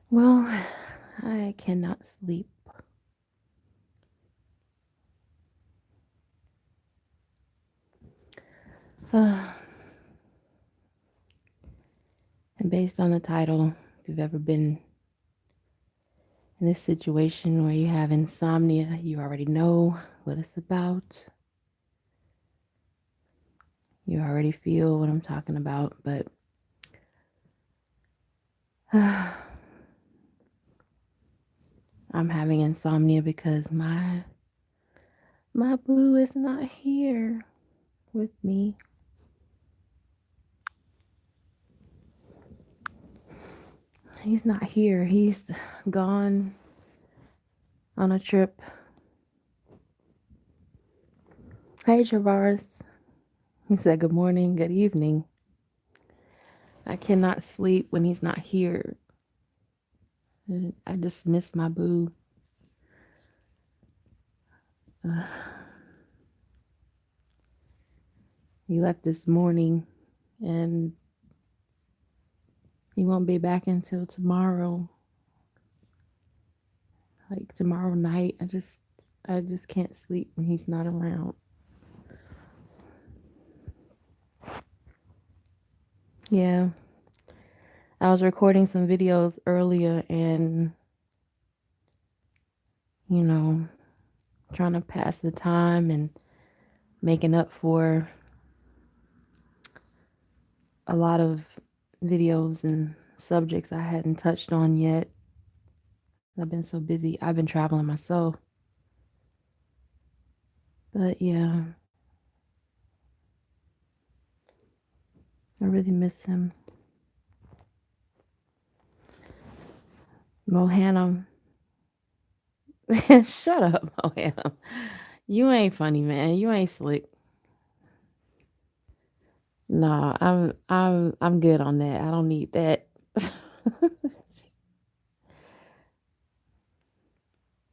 Well, I cannot sleep. Uh, and based on the title, if you've ever been in this situation where you have insomnia, you already know what it's about. You already feel what I'm talking about, but I'm having insomnia because my boo is not here with me. He's not here. He's gone on a trip. Hey, Travaris. He said good morning, good evening. I cannot sleep when he's not here. I just miss my boo. He left this morning and he won't be back until tomorrow. Like tomorrow night. I just can't sleep when he's not around. Yeah. I was recording some videos earlier and you know, trying to pass the time and making up for a lot of videos and subjects I hadn't touched on yet. I've been so busy. I've been traveling myself. But yeah, I really miss him. Mohannam. Shut up, Mohannam. You ain't funny, man. You ain't slick. Nah, I'm good on that. I don't need that.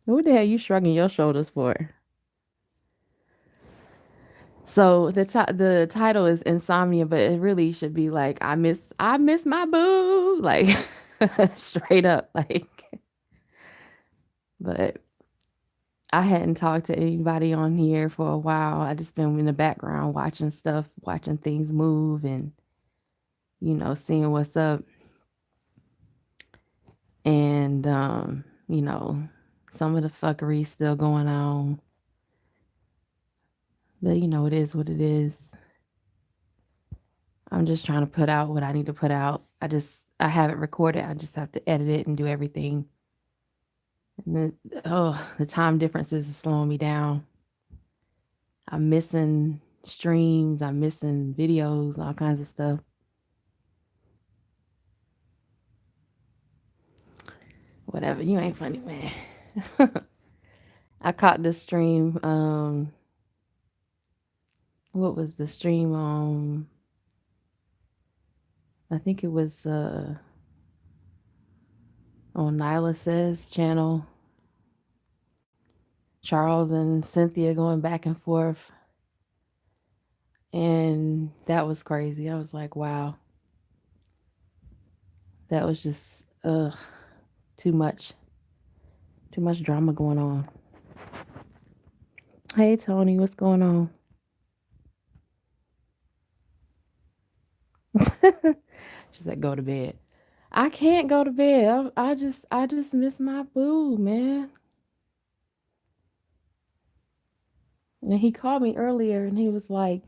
What the hell you shrugging your shoulders for? So the title is Insomnia, but it really should be like I miss my boo, like straight up, like. But I hadn't talked to anybody on here for a while. I just been in the background watching stuff, watching things move, and seeing what's up. And some of the fuckery still going on, but it is what it is. I'm just trying to put out what I need to put out. I have it recorded. I just have to edit it and do everything. And the time differences is slowing me down. I'm missing streams. I'm missing videos, all kinds of stuff. Whatever. You ain't funny, man. I caught the stream. What was the stream on? I think it was on Nyla Says channel. Charles and Cynthia going back and forth. And that was crazy. I was like, wow. That was just too much. Too much drama going on. Hey Tony, what's going on? She said, go to bed. I can't go to bed. I just miss my boo, man. And he called me earlier and he was like,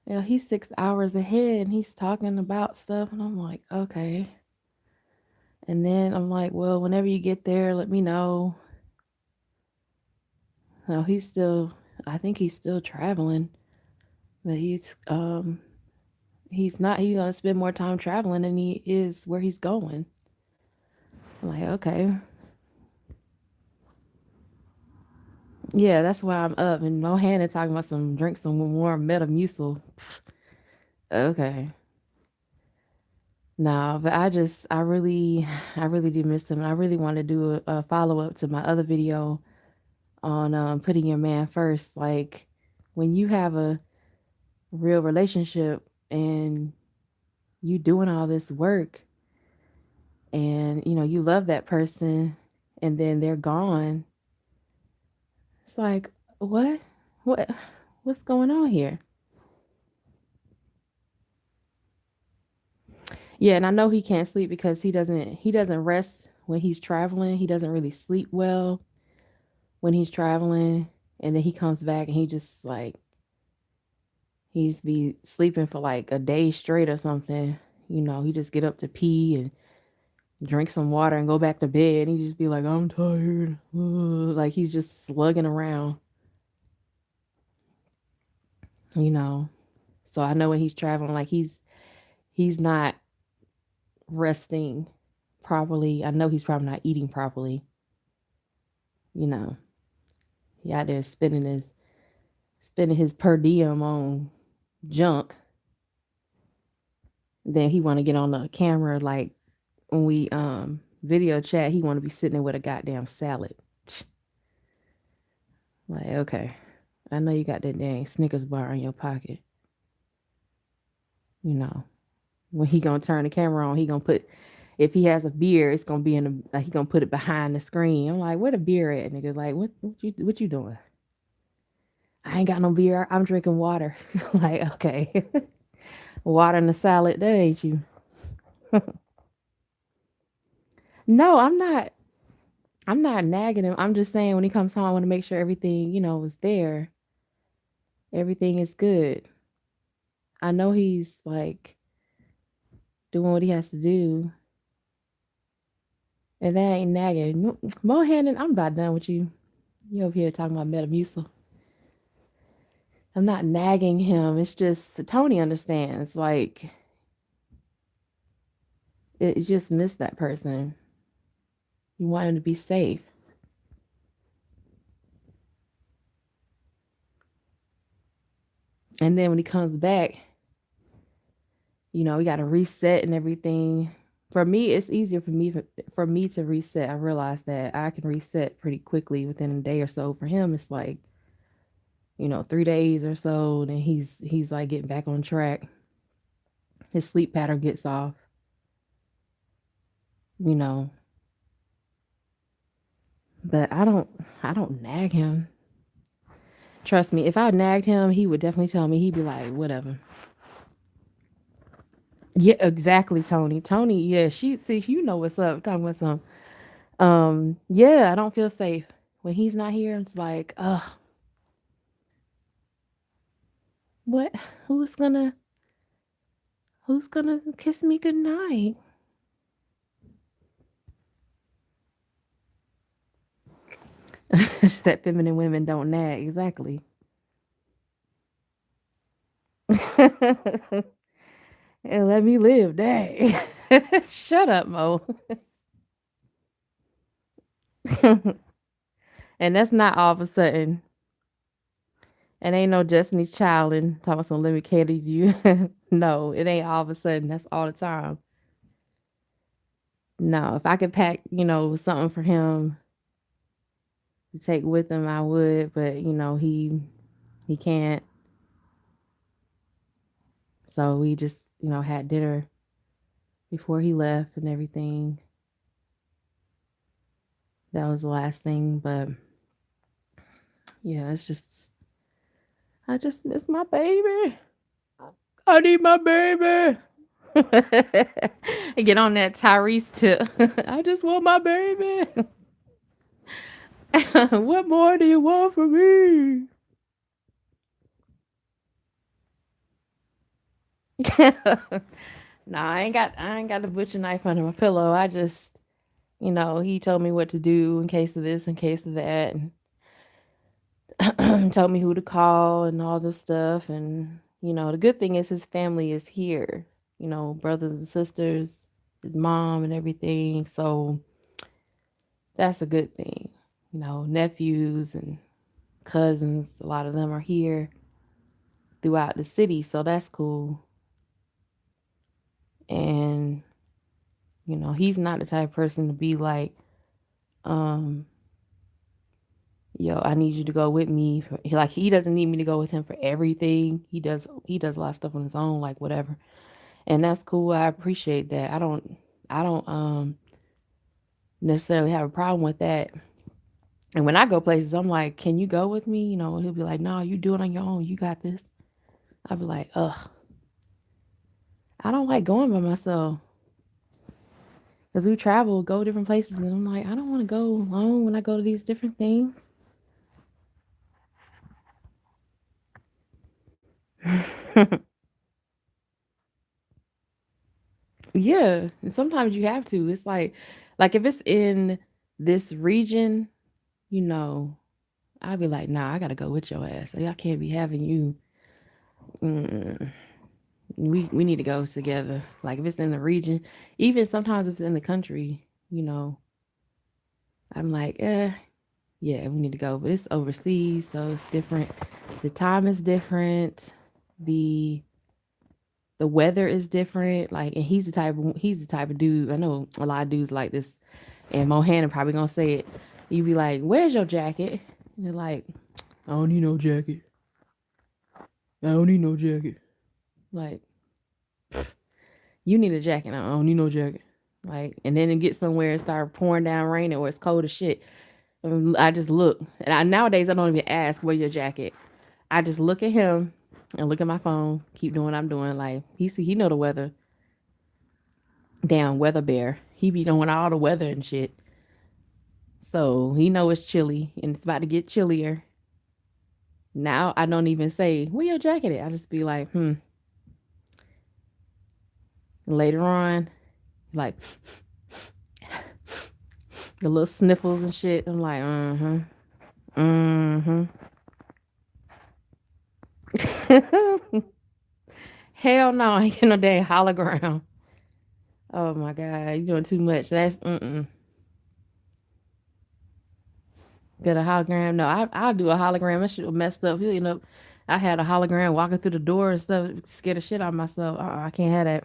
he's 6 hours ahead and he's talking about stuff. And I'm like, okay. And then I'm like, well, whenever you get there, let me know. No, I think he's still traveling, but he's gonna spend more time traveling than he is where he's going. I'm like, okay. Yeah, that's why I'm up. And Mohanna talking about drink some more Metamucil. Okay. No, but I really do miss him. And I really want to do a follow up to my other video on putting your man first. Like when you have a real relationship and you doing all this work and you love that person, and then they're gone. It's like, what? What? What's going on here? Yeah, and I know he can't sleep because he doesn't rest when he's traveling. He doesn't really sleep well when he's traveling, and then he comes back and he just like he's be sleeping for like a day straight or something. He just get up to pee and drink some water and go back to bed. And he just be like, I'm tired. Like he's just slugging around, you know. So I know when he's traveling, like he's not resting properly. I know he's probably not eating properly, you know. He out there spending his per diem on junk. Then he want to get on the camera like when we video chat, he want to be sitting there with a goddamn salad. Like, okay, I know you got that dang Snickers bar in your pocket. You know, when he gonna turn the camera on, he gonna put if he has a beer, it's gonna be in the like he gonna put it behind the screen. I'm like, where the beer at, nigga? Like, what you doing? I ain't got no beer. I'm drinking water. Like, okay, water in the salad. That ain't you. No, I'm not. I'm not nagging him. I'm just saying when he comes home, I want to make sure everything, is there. Everything is good. I know he's like doing what he has to do, and that ain't nagging. Mohannon, I'm about done with you. You over here talking about Metamucil. I'm not nagging him. It's just Tony understands. Like it just missed that person. You want him to be safe. And then when he comes back, we got to reset and everything. For me, it's easier for me to reset. I realize that I can reset pretty quickly within a day or so. For him, it's like 3 days or so. Then he's like getting back on track. His sleep pattern gets off. You know, but I don't nag him. Trust me, if I nagged him, he would definitely tell me. He'd be like, whatever. Yeah, exactly, Tony. Tony, yeah, she see, what's up. Talking about some. Yeah, I don't feel safe when he's not here. It's like, what? Who's gonna Who's gonna kiss me goodnight? She said feminine women don't nag. Exactly. And let me live, dang. Shut up, Mo. And that's not all of a sudden. And ain't no Destiny's Child and talking about some let me cater to you. No, it ain't all of a sudden. That's all the time. No, if I could pack, something for him to take with him, I would. But he can't. So we just had dinner before he left and everything. That was the last thing. But yeah, I just miss my baby. I need my baby. Get on that Tyrese tip. I just want my baby. What more do you want from me? Nah, I ain't got the butcher knife under my pillow. I just, he told me what to do in case of this, in case of that, and told me who to call and all this stuff. And the good thing is his family is here. Brothers and sisters, his mom and everything. So that's a good thing. Nephews and cousins, a lot of them are here throughout the city, so that's cool. And he's not the type of person to be like, um, yo, I need you to go with me. Like he doesn't need me to go with him for everything. He does a lot of stuff on his own, like whatever. And that's cool. I appreciate that. I don't necessarily have a problem with that. And when I go places, I'm like, can you go with me? He'll be like, no, you do it on your own. You got this. I'll be like, ugh, I don't like going by myself. Because we travel, go different places. And I'm like, I don't want to go alone when I go to these different things. Yeah. And sometimes you have to. It's like if it's in this region, you know, I'd be like, nah, I got to go with your ass. Like, I can't be having you. Mm, we need to go together. Like if it's in the region, even sometimes if it's in the country, I'm like, yeah, we need to go. But it's overseas, so it's different. The time is different. The the weather is different. Like, and he's the type of dude. I know a lot of dudes like this, and Mohanna probably gonna say it. You be like, "Where's your jacket?" And they're like, "I don't need no jacket. I don't need no jacket." Like, you need a jacket. I don't need no jacket. Like, and then it get somewhere and start pouring down raining or it's cold as shit. I just look, and nowadays I don't even ask where's your jacket. I just look at him and look at my phone. Keep doing what I'm doing. Like he know the weather. Damn weather bear. He be knowing all the weather and shit. So he know it's chilly and it's about to get chillier. Now I don't even say where your jacket at. I just be like, Later on, like the little sniffles and shit. I'm like, Hell no, I ain't get no damn hologram. Oh my god, you doing too much. That's Get a hologram? No, I'll do a hologram. That shit was messed up. I had a hologram walking through the door and stuff. Scared the shit out of myself. I can't have that.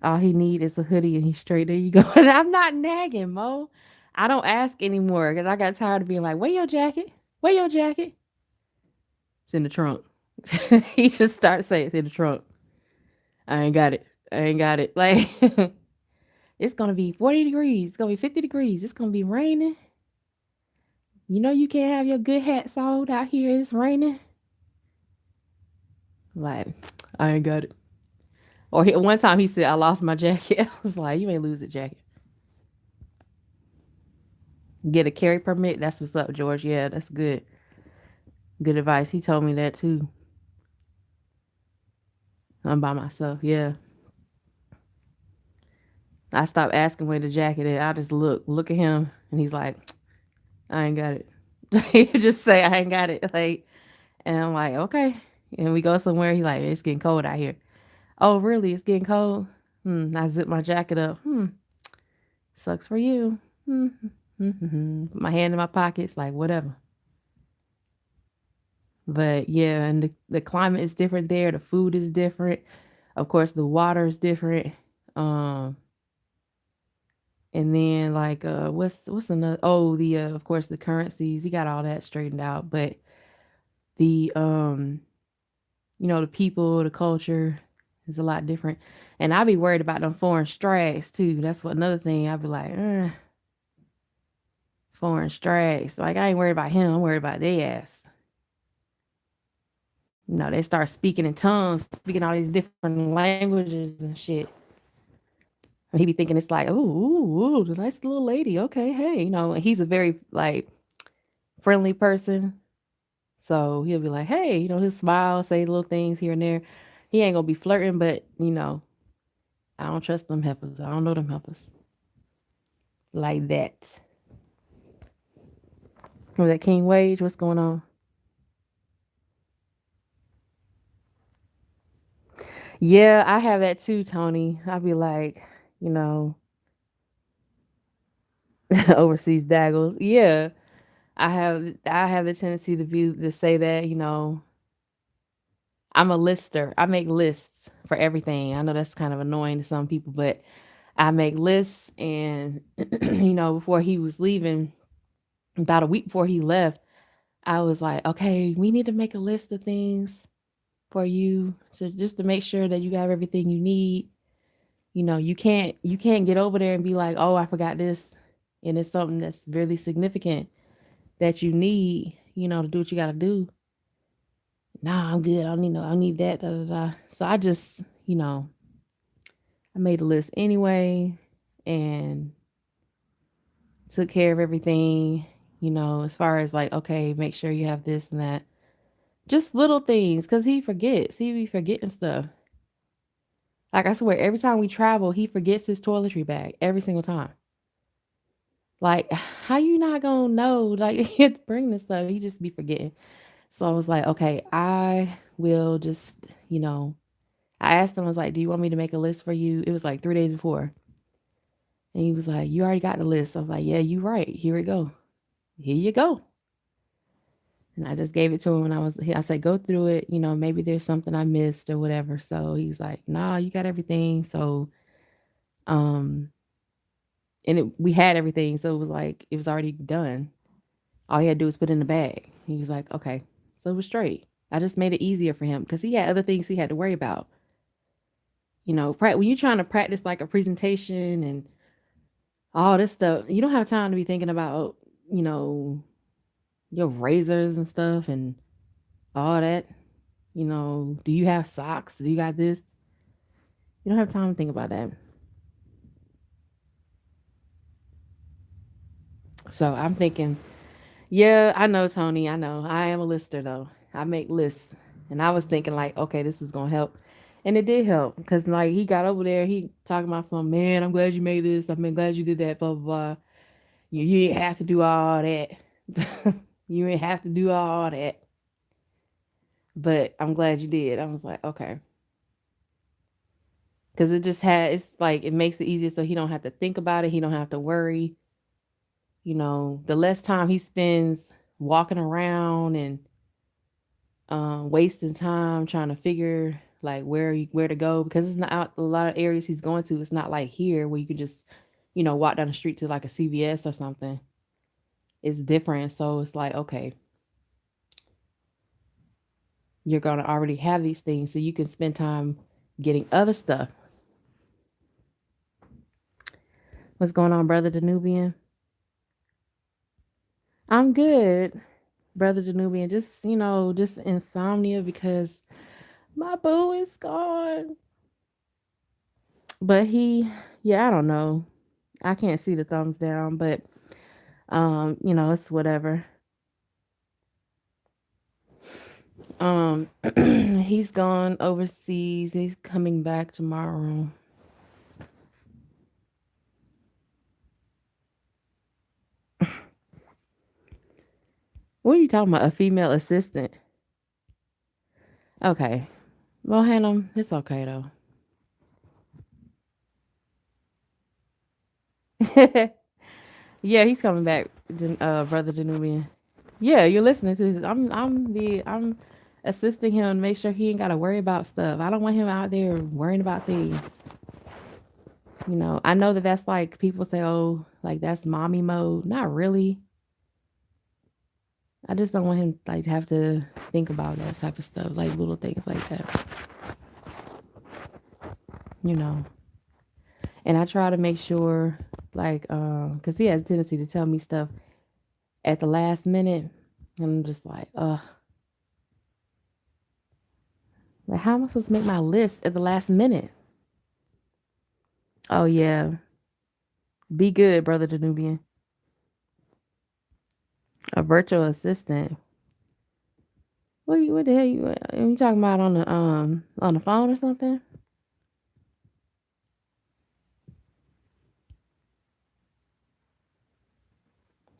All he need is a hoodie and he's straight. There you go. And I'm not nagging, Mo. I don't ask anymore because I got tired of being like, "Where your jacket? Where your jacket?" It's in the trunk. He just started saying it's in the trunk. I ain't got it. I ain't got it. Like it's gonna be 40 degrees. It's gonna be 50 degrees. It's gonna be raining. You can't have your good hat sold out here. It's raining. Like, I ain't got it. Or one time he said, I lost my jacket. I was like, you ain't lose the jacket. Get a carry permit. That's what's up, George. Yeah, that's good. Good advice. He told me that too. I'm by myself. Yeah. I stopped asking where the jacket is. I just look at him, and he's like, I ain't got it. He just say, I ain't got it. Like, and I'm like, okay. And we go somewhere. He like, it's getting cold out here. Oh, really? It's getting cold? I zip my jacket up. Sucks for you. Put my hand in my pockets, like whatever. But yeah, and the climate is different there. The food is different. Of course, the water is different. Um, and then like what's another? Oh, the of course the currencies. He got all that straightened out. But the the people, the culture is a lot different. And I'd be worried about them foreign strikes too. That's what another thing. I'd be like, foreign strikes. Like I ain't worried about him. I'm worried about their ass. They start speaking in tongues, speaking all these different languages and shit. And he be thinking it's like, ooh, the nice little lady. Okay, hey, and he's a very like friendly person. So he'll be like, hey, he'll smile, say little things here and there. He ain't gonna be flirting, but I don't trust them heifers. I don't know them heifers like that. Was that King Wage? What's going on? Yeah, I have that too, Tony. I'll be like, you know, overseas daggles. Yeah, I have the tendency to say that, I'm a lister. I make lists for everything. I know that's kind of annoying to some people, but I make lists and before he was leaving, about a week before he left, I was like, okay, we need to make a list of things for you, so just to make sure that you have everything you need, You can't get over there and be like, oh, I forgot this, and it's something that's really significant that you need, to do what you got to do. Nah, I'm good. I don't need no. I don't need that. Da, da, da. So I just, I made a list anyway, and took care of everything. As far as like, okay, make sure you have this and that. Just little things, cause he forgets. He be forgetting stuff. Like I swear, every time we travel, he forgets his toiletry bag every single time. Like, how you not gonna know? Like, you have to bring this stuff. He just be forgetting. So I was like, okay, I will just, I asked him, I was like, do you want me to make a list for you? It was like 3 days before. And he was like, you already got the list. I was like, yeah, you right. Here we go. Here you go. And I just gave it to him and I said, go through it. Maybe there's something I missed or whatever. So he's like, nah, you got everything. So, um, we had everything. So it was like, it was already done. All he had to do was put it in the bag. He was like, okay. So it was straight. I just made it easier for him because he had other things he had to worry about. When you're trying to practice like a presentation and all this stuff, you don't have time to be thinking about, you know, your razors and stuff and all that. Do you have socks? Do you got this? You don't have time to think about that. So I'm thinking, yeah, I know, Tony. I know. I am a lister, though. I make lists. And I was thinking, like, okay, this is going to help. And it did help because, like, he got over there. He talking about some, man, I'm glad you made this. I'm glad you did that, blah, blah, blah. You didn't have to do all that. You didn't have to do all that. But I'm glad you did. I was like, okay. Because it's like, it makes it easier so he don't have to think about it. He don't have to worry. The less time he spends walking around and wasting time trying to figure like where to go, because it's not out a lot of areas he's going to. It's not like here where you can just, walk down the street to like a CVS or something. It's different. So it's like, okay, you're going to already have these things so you can spend time getting other stuff. What's going on, brother Danubian? I'm good, brother Danubian. Just, just insomnia because my boo is gone. But yeah, I don't know. I can't see the thumbs down, but it's whatever. He's gone overseas. He's coming back tomorrow. What are you talking about? A female assistant? Okay. Well, Hannah, it's okay though. Yeah, he's coming back, brother Danubian. Yeah, you're listening to this. I'm assisting him, make sure he ain't gotta worry about stuff. I don't want him out there worrying about things. I know that that's like people say, oh, like that's mommy mode. Not really. I just don't want him like to have to think about that type of stuff, like little things like that. You know. And I try to make sure, like, cause he has a tendency to tell me stuff at the last minute, and I'm just like how am I supposed to make my list at the last minute? Oh yeah, be good, brother Danubian. A virtual assistant. What the hell you talking about on the phone or something?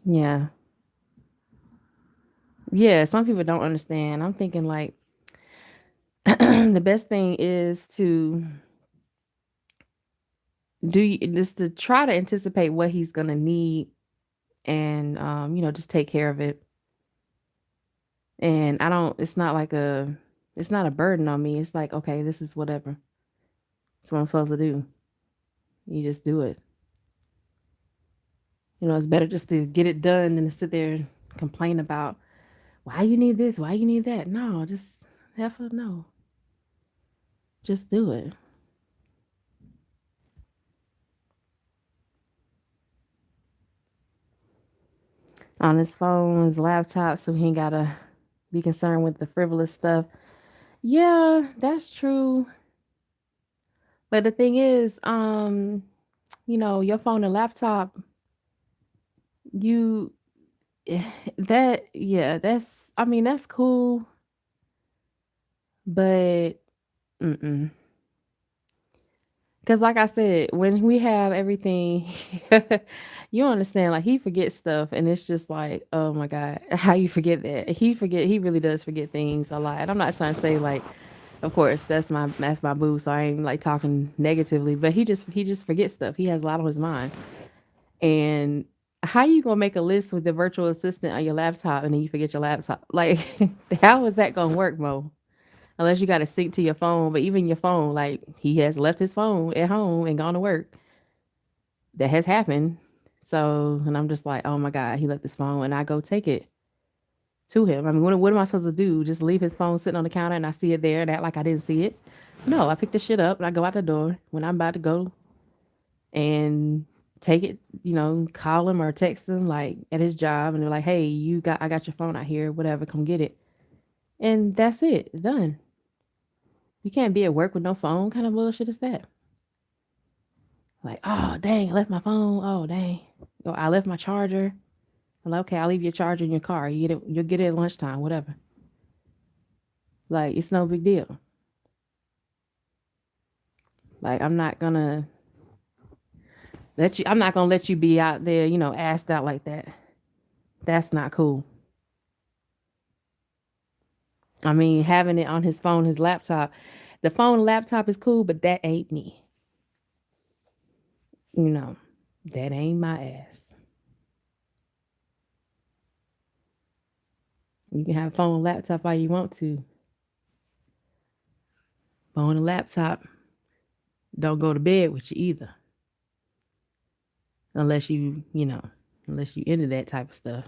Yeah. Yeah, some people don't understand. I'm thinking like the best thing is to just to try to anticipate what he's gonna need and just take care of it. And I don't it's not a burden on me. It's like, okay, this is whatever. It's what I'm supposed to do. You just do it. It's better just to get it done than to sit there and complain about why you need this, why you need that. No, just have fun. No. Just do it. on his phone, his laptop, so he ain't gotta be concerned with the frivolous stuff. Yeah, that's true. But the thing is, your phone and laptop, you that yeah, that's I mean, that's cool, but mm-mm. Cause like I said, when we have everything, you understand, like he forgets stuff and it's just like, oh my God, how you forget that? He really does forget things a lot. And I'm not trying to say like, of course, that's my boo, so I ain't like talking negatively, but he just forgets stuff. He has a lot on his mind. And how you gonna make a list with the virtual assistant on your laptop and then you forget your laptop? Like, how is that gonna work, Mo? Unless you got to sync to your phone, but even your phone, like he has left his phone at home and gone to work. That has happened. So, and I'm just like, oh my God, he left his phone, and I go take it to him. I mean, what am I supposed to do? Just leave his phone sitting on the counter and I see it there and act like I didn't see it? No, I pick the shit up and I go out the door when I'm about to go and take it, call him or text him like at his job, and they're like, hey, I got your phone out here, whatever, come get it. And that's it, done. You can't be at work with no phone. What kind of bullshit is that? Like, oh dang, I left my phone. Oh dang. Or I left my charger. I'm like, okay, I'll leave your charger in your car. You'll get it at lunchtime, whatever. Like, it's no big deal. Like, I'm not gonna let you be out there, asked out like that. That's not cool. I mean, having it on his phone, his laptop. The phone laptop is cool, but that ain't me. You know, that ain't my ass. You can have phone and laptop all you want to. Phone and laptop don't go to bed with you either. Unless unless you into that type of stuff,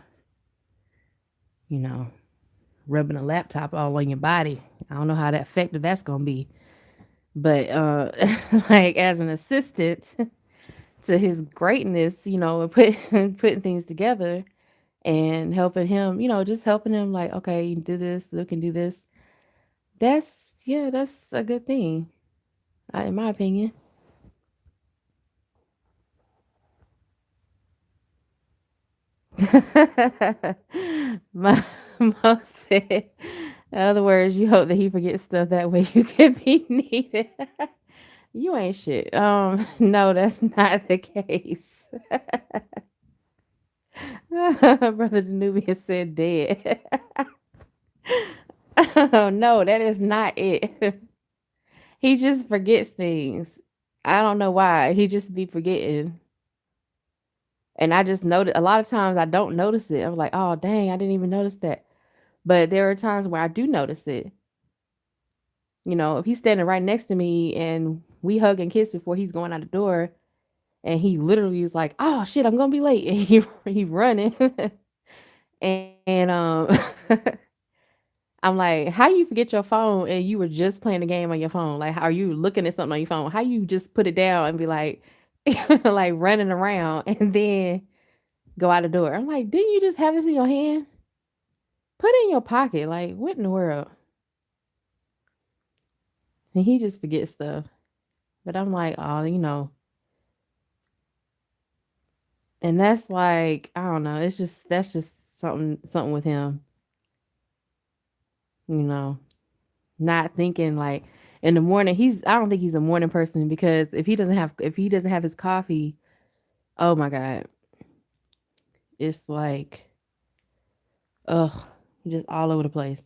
you know, rubbing a laptop all on your body. I don't know how that effective that's gonna be. But like as an assistant to his greatness, and putting things together and helping him, just helping him like, okay, you can do this, you can do this. That's a good thing, in my opinion. My mom said, in other words, you hope that he forgets stuff that way you can be needed. You ain't shit. No, that's not the case. Brother Danubian said dead. Oh, no, that is not it. He just forgets things. I don't know why. He just be forgetting. And I just noticed a lot of times I don't notice it. I'm like, oh dang, I didn't even notice that. But there are times where I do notice it. If he's standing right next to me and we hug and kiss before he's going out the door, and he literally is like, "Oh shit, I'm gonna be late," and he running, and I'm like, "How you forget your phone and you were just playing the game on your phone? Like, how are you looking at something on your phone? How you just put it down and be like, like running around and then go out the door?" I'm like, "Didn't you just have this in your hand? Put it in your pocket. Like, what in the world?" And he just forgets stuff. But I'm like, oh, and that's like, I don't know. That's just something with him, you know, not thinking like in the morning. I don't think he's a morning person because if he doesn't have his coffee, oh my God, it's like, ugh, just all over the place.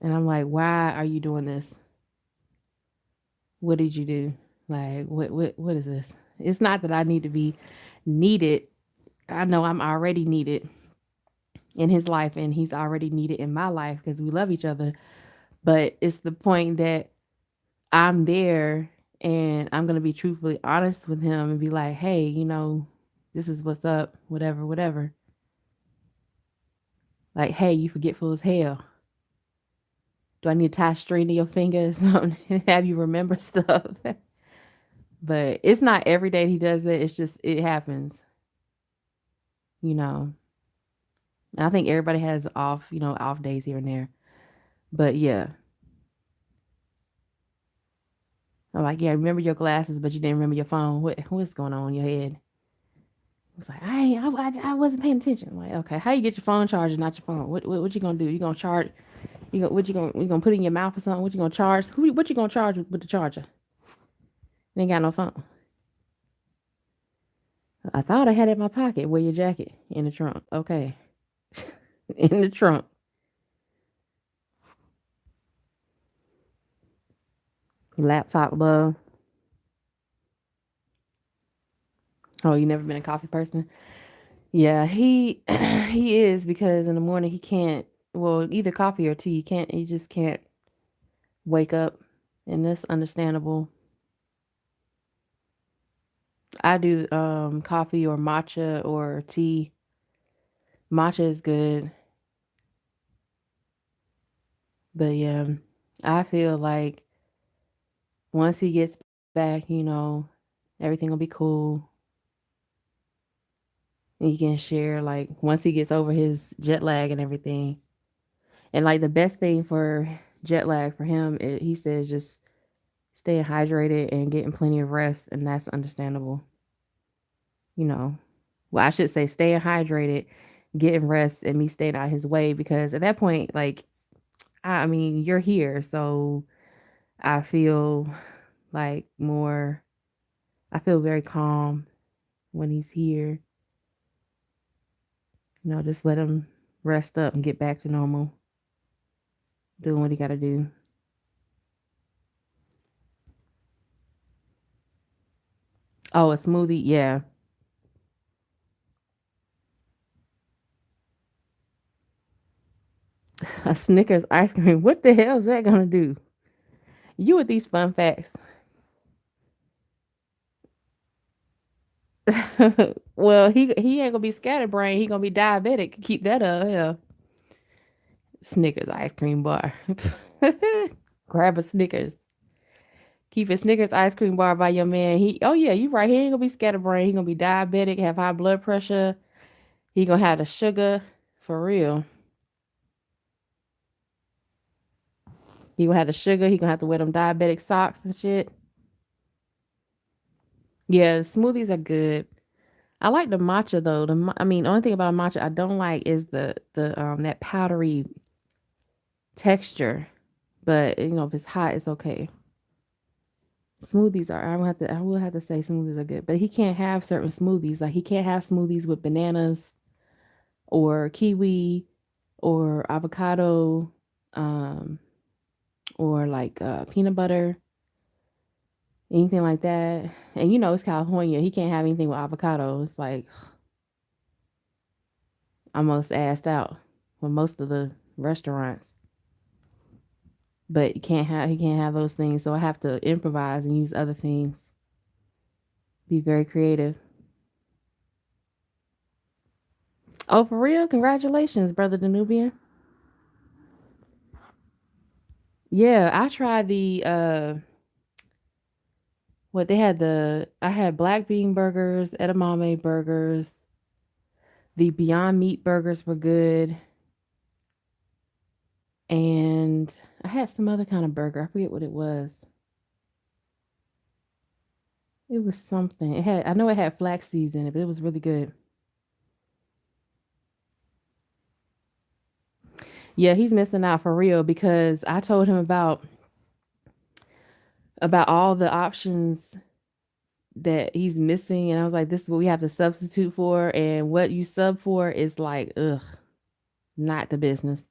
And I'm like, why are you doing this? What did you do? Like, what is this? It's not that I need to be needed. I know I'm already needed in his life and he's already needed in my life because we love each other. But it's the point that I'm there and I'm going to be truthfully honest with him and be like, hey, this is what's up, whatever, whatever. Like, hey, you forgetful as hell. Do I need to tie a string to your finger or something and have you remember stuff? But it's not every day he does it. It's just, it happens. you know. And I think everybody has off, off days here and there. But yeah, I'm like, yeah, remember your glasses, but you didn't remember your phone. What's going on in your head? It's like I wasn't paying attention. I'm like, okay, how you get your phone charged, not your phone? What you gonna do? You gonna charge? You gonna put it in your mouth or something? What you gonna charge? What you gonna charge with the charger? You ain't got no phone. I thought I had it in my pocket. Wear your jacket in the trunk. Okay, in the trunk. Laptop love. Oh, you never been a coffee person? Yeah, he he is because in the morning he can't. Well, either coffee or tea. He can't. He just can't wake up, and that's understandable. I do coffee or matcha or tea. Matcha is good, but yeah, I feel like once he gets back, everything will be cool. And he can share like once he gets over his jet lag and everything. And like the best thing for jet lag for him, he says just staying hydrated and getting plenty of rest, and that's understandable. You know, well, I should say staying hydrated, getting rest, and me staying out of his way because at that point, like, I mean, you're here, so I feel like more. I feel very calm when he's here. Just let him rest up and get back to normal, doing what he got to do. Oh, a smoothie, yeah. A Snickers ice cream. What the hell is that gonna do? You with these fun facts. Well, he ain't gonna be scatterbrained. He gonna be diabetic. Keep that up. Yeah. Snickers ice cream bar. Grab a Snickers. Keep a Snickers ice cream bar by your man. Oh yeah, you right. He ain't gonna be scatterbrained. He gonna be diabetic, have high blood pressure. He gonna have the sugar for real. He gonna have the sugar. He gonna have to wear them diabetic socks and shit. Yeah, smoothies are good. I like the matcha though. I mean, the only thing about matcha I don't like is the that powdery texture. But if it's hot, it's okay. Smoothies are. I will have to say smoothies are good. But he can't have certain smoothies. Like he can't have smoothies with bananas or kiwi or avocado, um, or like peanut butter, anything like that. And it's California. He can't have anything with avocado. It's like almost assed out with most of the restaurants. But he can't have those things, so I have to improvise and use other things. Be very creative. Oh, for real? Congratulations, brother Danubian. Yeah, I tried the what they had I had black bean burgers, edamame burgers. The Beyond Meat burgers were good, and I had some other kind of burger. I forget what it was. It was something. I know it had flax seeds in it, but it was really good. Yeah, he's missing out for real because I told him about all the options that he's missing, and I was like, this is what we have to substitute for, and what you sub for is like, ugh, not the business.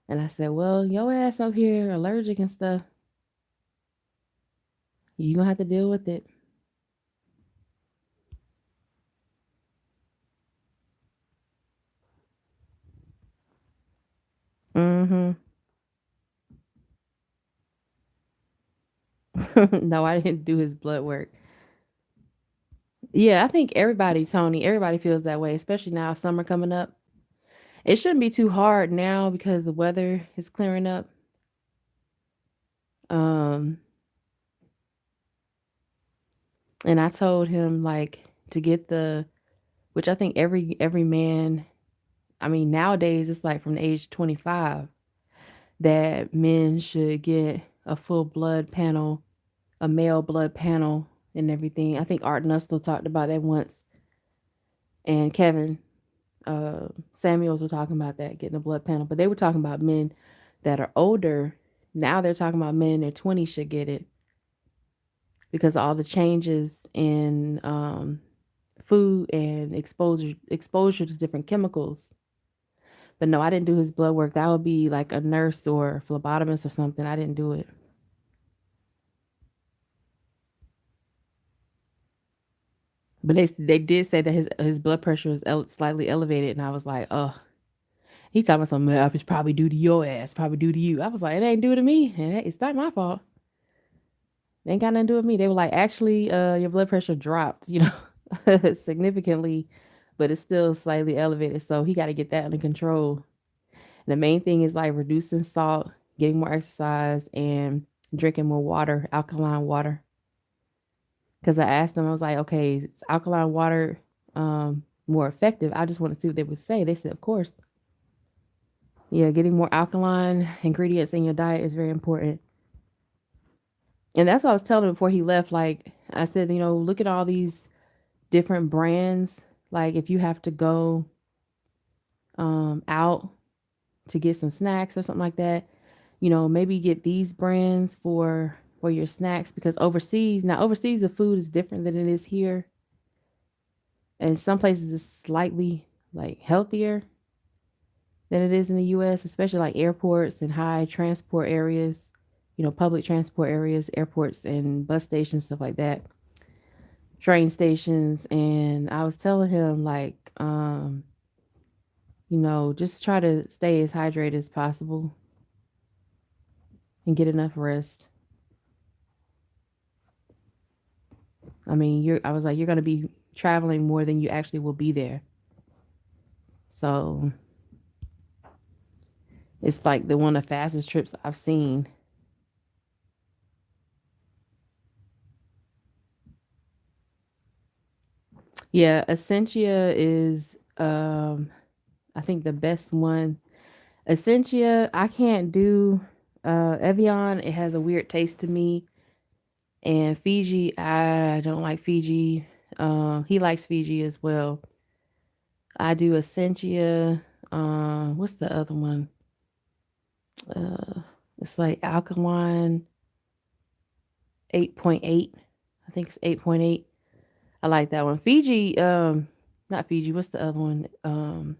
And I said, well, your ass up here allergic and stuff, you gonna have to deal with it. Mm-hmm. No, I didn't do his blood work. Yeah, I think everybody, Tony, everybody feels that way, especially now summer coming up. It shouldn't be too hard now because the weather is clearing up. Um, and I told him like to get the which I think every man, I mean, nowadays it's like from the age of 25 that men should get a full blood panel, a male blood panel and everything. I think Art Nussle talked about that once, and Kevin Samuels were talking about that, getting a blood panel. But they were talking about men that are older. Now they're talking about men in their 20s should get it because of all the changes in food and exposure to different chemicals. But no, I didn't do his blood work. That would be like a nurse or phlebotomist or something. I didn't do it. But they did say that his blood pressure was slightly elevated, and I was like, oh, he talking about something. It's probably due to your ass, probably due to you. I was like, it ain't due to me, and it's not my fault. It ain't got nothing to do with me. They were like, actually, your blood pressure dropped, significantly, but it's still slightly elevated. So he got to get that under control. And the main thing is like reducing salt, getting more exercise, and drinking more water, alkaline water. Because I asked them, I was like, okay, is alkaline water more effective? I just want to see what they would say. They said, of course. Yeah, getting more alkaline ingredients in your diet is very important. And that's what I was telling him before he left. Like I said, look at all these different brands. Like if you have to go out to get some snacks or something like that, maybe get these brands for your snacks because overseas the food is different than it is here. And some places it's slightly like healthier than it is in the US, especially like airports and high transport areas, public transport areas, airports and bus stations, stuff like that, train stations. And I was telling him, like, just try to stay as hydrated as possible and get enough rest. I mean, I was like, you're going to be traveling more than you actually will be there. So it's like one of the fastest trips I've seen. Yeah, Essentia is I think the best one. Essentia, I can't do Evian. It has a weird taste to me. And Fiji, I don't like Fiji. He likes Fiji as well. I do Essentia. What's the other one? Uh, it's like Alkaline 8.8. I think it's 8.8. I like that one. Fiji, not Fiji. What's the other one?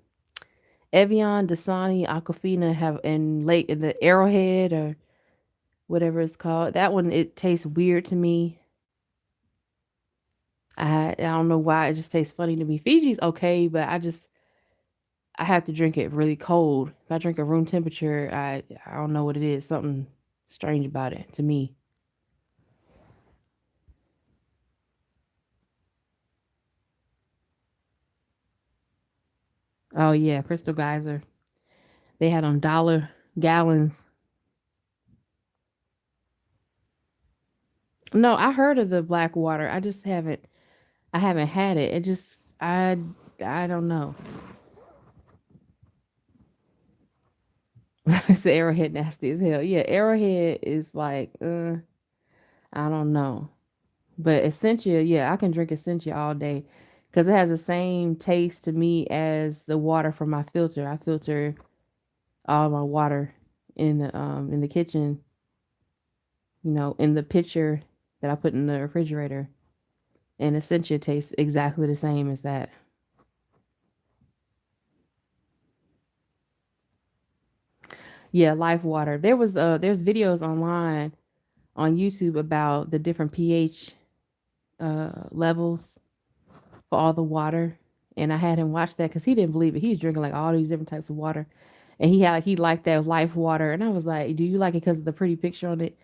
Evian, Dasani, Aquafina have and late the Arrowhead or whatever it's called. That one it tastes weird to me. I don't know why it just tastes funny to me. Fiji's okay, but I have to drink it really cold. If I drink it room temperature, I don't know what it is. Something strange about it to me. Oh yeah, Crystal Geyser. They had on dollar gallons. No, I heard of the black water. I haven't had it. I don't know. It's the Arrowhead nasty as hell. Yeah, Arrowhead is like, I don't know. But Essentia, yeah, I can drink Essentia all day because it has the same taste to me as the water from my filter. I filter all my water in the kitchen, in the pitcher that I put in the refrigerator. And Essentia tastes exactly the same as that. Yeah, life water. There's videos online on YouTube about the different pH levels for all the water. And I had him watch that because he didn't believe it. He was drinking like all these different types of water. And he liked that life water. And I was like, do you like it because of the pretty picture on it?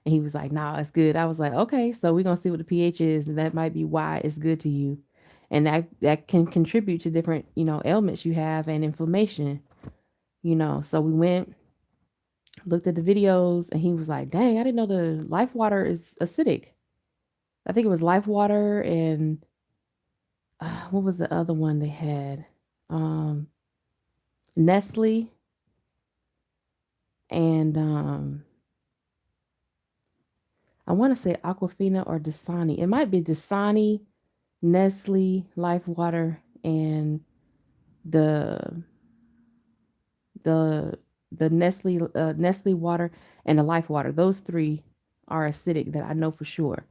And he was like, nah, it's good. I was like, okay, so we're gonna see what the pH is, and that might be why it's good to you. And that can contribute to different, ailments you have and inflammation. So we went, looked at the videos, and he was like, dang, I didn't know the life water is acidic. I think it was life water and What was the other one they had? Um, Nestle and I want to say Aquafina or Dasani. It might be Dasani, Nestle, Life Water, and the the the Nestle water and the Life Water. Those three are acidic that I know for sure.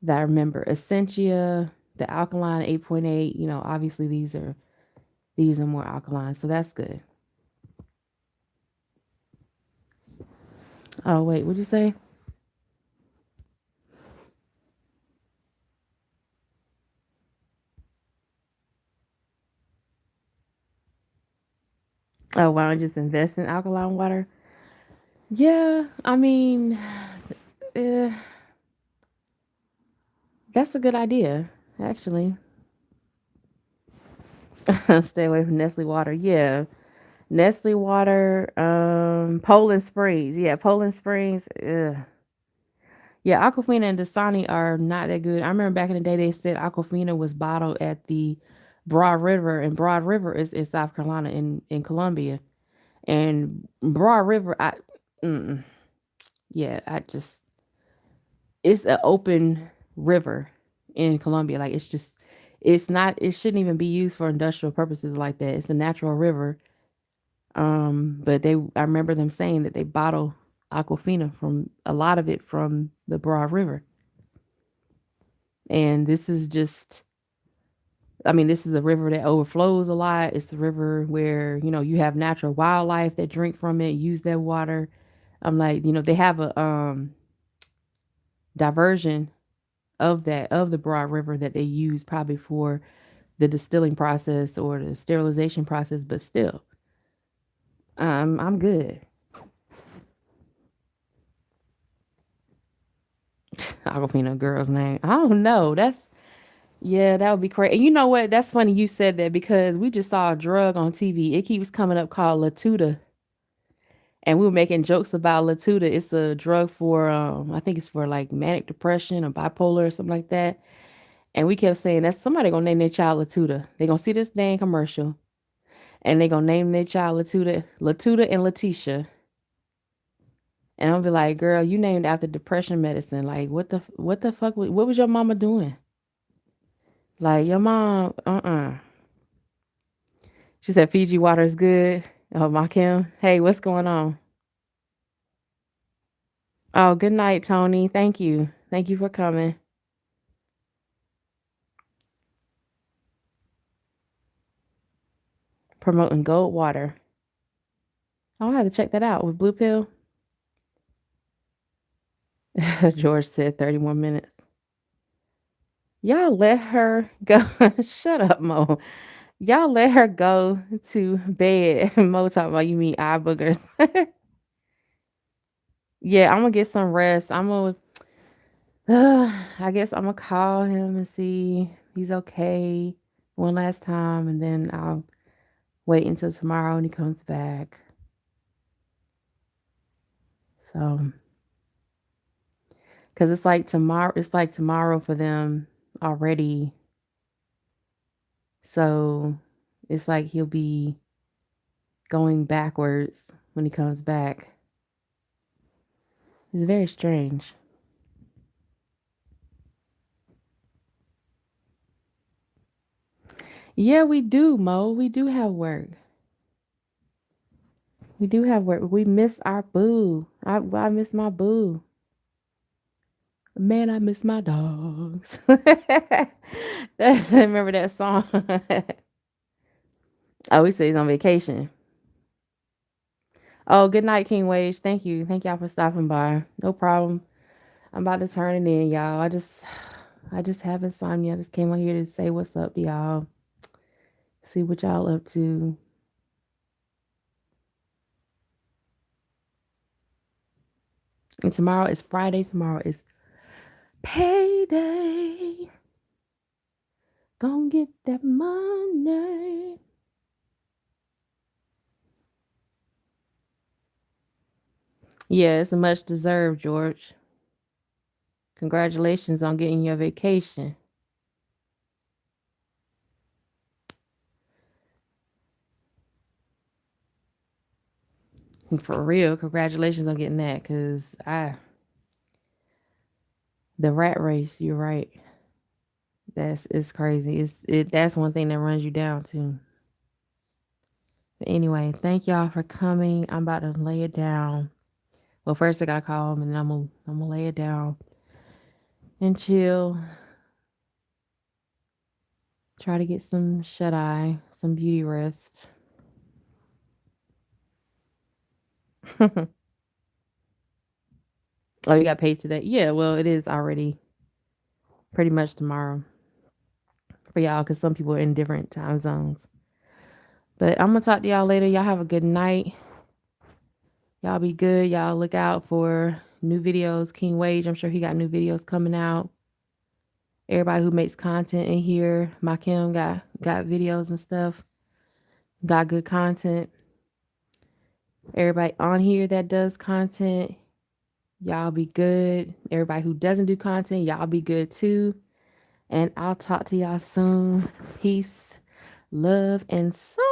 That I remember. Essentia, the alkaline 8.8. Obviously these are more alkaline, so that's good. Oh wait, what'd you say? Oh, why don't you just invest in alkaline water? Yeah, I mean, eh, that's a good idea, actually. Stay away from Nestle water. Yeah, Nestle water. Poland Springs. Yeah, Poland Springs. Ugh. Yeah, Aquafina and Dasani are not that good. I remember back in the day they said Aquafina was bottled at the Broad River, and Broad River is in South Carolina in Columbia. And Broad River, mm, yeah, it's an open river in Columbia. Like it's not, it shouldn't even be used for industrial purposes like that. It's a natural river. But I remember them saying that they bottle Aquafina from a lot of it from the Broad River. And this is a river that overflows a lot. It's a river where, you have natural wildlife that drink from it, use that water. I'm like, they have a diversion of the Broad River that they use probably for the distilling process or the sterilization process, but still, I'm good. Aquafina girl's name. I don't know. Yeah, that would be crazy. And you know what? That's funny you said that because we just saw a drug on TV. It keeps coming up called Latuda. And we were making jokes about Latuda. It's a drug for I think it's for like manic depression or bipolar or something like that. And we kept saying that's somebody gonna name their child Latuda. They gonna see this dang commercial and they gonna name their child Latuda and Letitia. And I'll be like, girl, you named after depression medicine. Like what the fuck what was your mama doing? Like your mom, She said Fiji water is good. Oh, my Kim. Hey, what's going on? Oh, good night, Tony. Thank you. Thank you for coming. Promoting gold water. I'll have to check that out with Blue Pill. George said 30 more minutes. Y'all let her go. Shut up, Mo. Y'all let her go to bed. Mo talking about you mean eye boogers. Yeah, I'm gonna get some rest. I guess I'm gonna call him and see he's okay one last time, and then I'll wait until tomorrow when he comes back. So, because it's like tomorrow for them already. So, it's like he'll be going backwards when he comes back. It's very strange. Yeah, we do, Mo. We do have work. We do have work. We miss our boo. I miss my boo. Man, I miss my dogs. Remember that song? Oh, he said he's on vacation. Oh, good night, King Wage. Thank you. Thank y'all for stopping by. No problem. I'm about to turn it in, y'all. I just have insomnia. I just came on here to say what's up to y'all. See what y'all up to. And tomorrow is Friday. Tomorrow is payday. Gonna get that money. Yeah, it's much deserved, George. Congratulations on getting your vacation. For real, congratulations on getting that, because the rat race, you're right. It's crazy. That's one thing that runs you down too. But anyway, thank y'all for coming. I'm about to lay it down. Well, first I gotta call him, and then I'm gonna lay it down and chill. Try to get some shut eye, some beauty rest. Oh, you got paid today? Yeah, well, it is already pretty much tomorrow for y'all, because some people are in different time zones. But I'm gonna talk to y'all later. Y'all have a good night. Y'all be good. Y'all look out for new videos. King Wage, I'm sure he got new videos coming out. Everybody who makes content in here, my Kim got videos and stuff. Got good content. Everybody on here that does content, y'all be good. Everybody who doesn't do content, y'all be good too. And I'll talk to y'all soon. Peace, love, and so